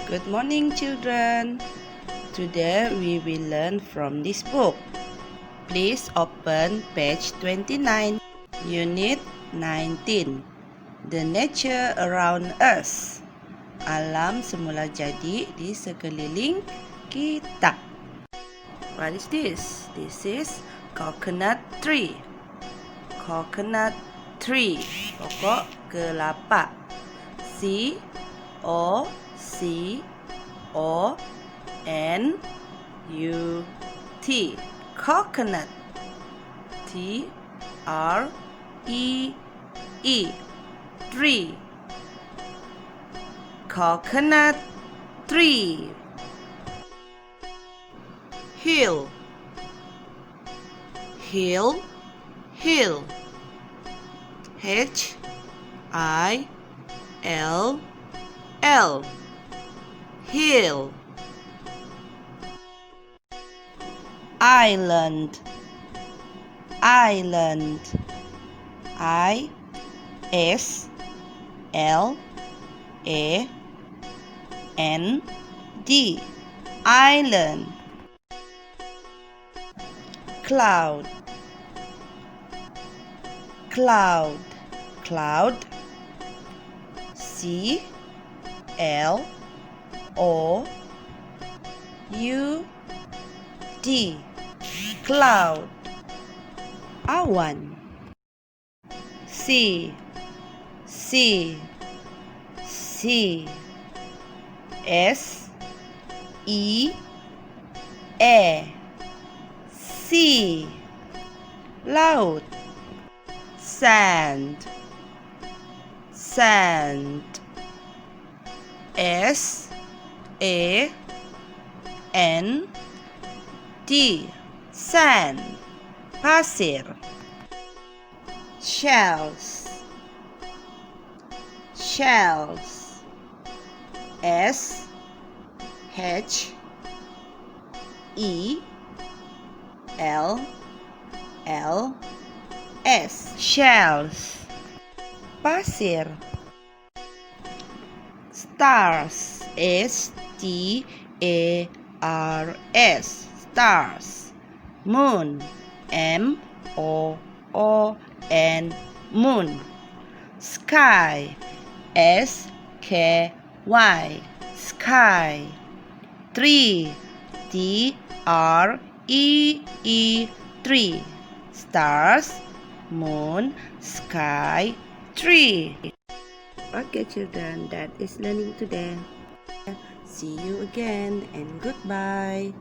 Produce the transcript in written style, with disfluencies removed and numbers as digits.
Good morning, children. Today we will learn from this book. Please open page 29, Unit 19. The nature around us. Alam semula jadi di sekeliling kita. What is this? This is coconut tree. Coconut tree. Pokok kelapa. C-O-C-O-N-U-T. Coconut. T-R-E-E. Tree. Coconut tree. Hill. Hill. Hill. H-I-L-L. Hill. Island. Island. I-S-L-A-N-D. Island. Cloud. Cloud. Cloud. C-L-O-U-D. Cloud. Awan. C. S-E-A. Sea. Laut. Sand. Sand. S-A-N-D. Sand. Pasir. Shells. Shells. S-H-E-L-L-S. Shells. Pasir. Stars. S-T-A-R-S. Stars. Moon. M-O-O-N. Moon. Sky. S-K-Y. Sky. Tree. T-R-E-E. Tree. Stars, moon, sky, tree. Okay, children, that is learning today. See you again and goodbye.